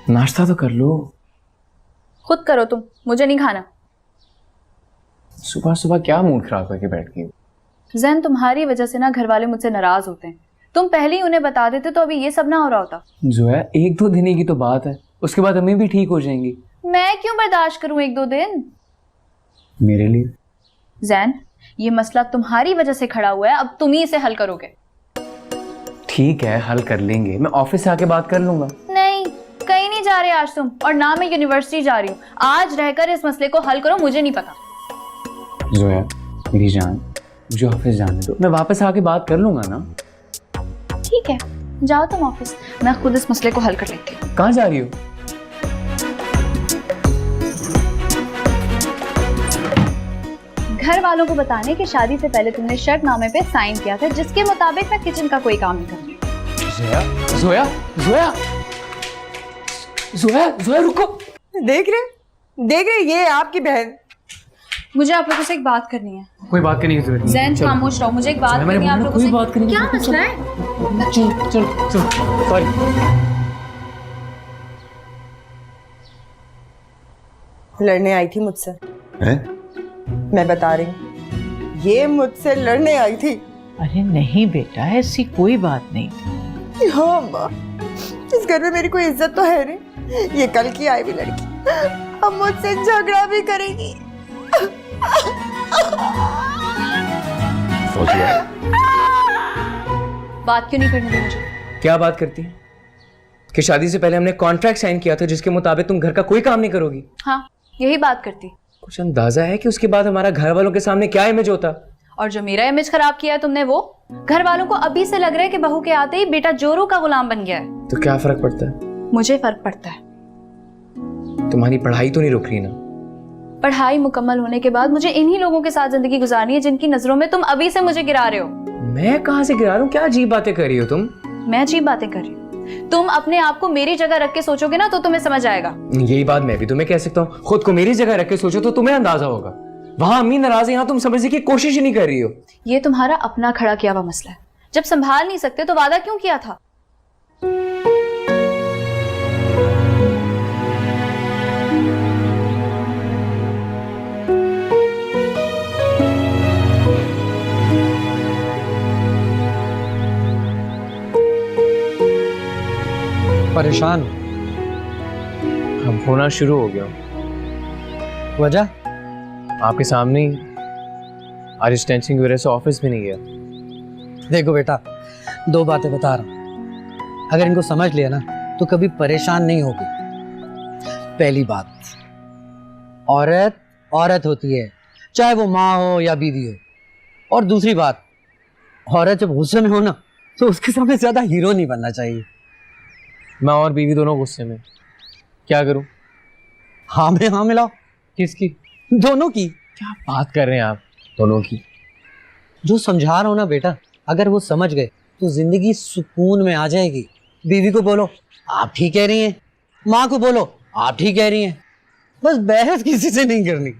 नाश्ता तो कर लो। खुद करो तुम, मुझे नहीं खाना। सुबह सुबह क्या मूड खराब करके बैठ गई? जैन, तुम्हारी वजह से ना घर वाले मुझसे नाराज होते हैं। तुम पहले ही उन्हें बता देते तो अभी ये सब ना हो रहा होता। जो है 1-2 दिन की तो बात है, उसके बाद हमें भी ठीक हो जाएंगी। मैं क्यों बर्दाश्त करूं 1-2 दिन? मेरे लिए जैन, ये मसला तुम्हारी वजह से खड़ा हुआ है, अब तुम ही इसे हल करोगे। ठीक है, हल कर लेंगे। मैं ऑफिस से आके बात कर लूंगा। नहीं, कहीं नहीं जा रहे आज तुम, और ना मैं यूनिवर्सिटी जा रही हूँ। आज रहकर इस मसले को हल करो, मुझे नहीं पता। जो है मेरी जान, मुझे ऑफिस जाने दो, मैं वापस आके बात कर लूंगा ना। ठीक है, जाओ तुम ऑफिस, मैं खुद इस मसले को हल कर लेती हूँ। कहाँ जा रही हो? घर वालों को बताने कि शादी से पहले तुमने शर्तनामे पे साइन किया था, जिसके मुताबिक मैं किचन का कोई काम नहीं करूंगी। जोया, जोया, जोया, जोया, जोया रुको। देख रहे ये है आपकी बहन। मुझे आप लोगों से एक बात करनी है। कोई बात करने की जरूरत नहीं। जैन, खामोश रहो, मुझे एक बात करनी है आप लोगों से। कोई बात करनी। क्या मसला है? चल चल चल, सॉरी। लड़ने आई थी मुझसे। हैं? मैं बता रही हूँ, ये मुझसे लड़ने आई थी। अरे नहीं बेटा, ऐसी कोई बात नहीं। हाँ माँ, इस घर में मेरी कोई इज्जत तो है नहीं। ये कल की आई हुई लड़की अब मुझसे झगड़ा भी करेगी। बात क्यों नहीं करनी थी मुझे? क्या बात करती है कि शादी से पहले हमने कॉन्ट्रैक्ट साइन किया था जिसके मुताबिक तुम घर का कोई काम नहीं करोगी। हाँ, यही बात करती। कुछ अंदाजा है कि उसके बाद हमारा घर वालों के सामने क्या इमेज होता? और जो मेरा इमेज खराब किया है तुमने, वो घर वालों को अभी से लग रहा है कि बहू के आते ही बेटा जोरू का गुलाम बन गया है। तो क्या फर्क पड़ता है? मुझे फर्क पड़ता है। तुम्हारी पढ़ाई तो नहीं रुक रही ना? पढ़ाई मुकम्मल होने के बाद मुझे इन्हीं लोगों के साथ जिंदगी गुजारनी है जिनकी नजरों में तुम अभी से मुझे गिरा रहे हो। मैं कहाँ से गिरा रहा हूँ? क्या अजीब बातें कर रही हो तुम? मैं अजीब बातें कर रही हूँ? तुम अपने आप को मेरी जगह रख के सोचोगे ना तो तुम्हें समझ आएगा। यही बात मैं भी तुम्हें कह सकता हूँ। खुद को मेरी जगह रख के सोचो तो तुम्हें अंदाजा होगा। वहां अम्मी नाराज है, यहाँ तुम समझने की कोशिश ही नहीं कर रही हो। ये तुम्हारा अपना खड़ा किया हुआ मसला है। जब संभाल नहीं सकते तो वादा क्यों किया था? परेशान अब होना शुरू हो गया। वजह? आपके सामने ही आज इस टेंशन की वजह से ऑफिस भी नहीं गया। देखो बेटा, 2 बातें बता रहा हूँ, अगर इनको समझ लिया ना तो कभी परेशान नहीं होगी। पहली बात, औरत औरत होती है, चाहे वो माँ हो या बीवी हो। और दूसरी बात, औरत जब गुस्से में हो ना तो उसके सामने ज्यादा हीरो नहीं बनना चाहिए। मैं और बीवी दोनों गुस्से में, क्या करूं? हाँ में हाँ मिलाओ। किसकी? दोनों की। क्या बात कर रहे हैं आप? दोनों की? जो समझा रहा हूं ना बेटा, अगर वो समझ गए तो जिंदगी सुकून में आ जाएगी। बीवी को बोलो आप ठीक कह रही हैं, माँ को बोलो आप ठीक कह रही हैं, बस बहस किसी से नहीं करनी।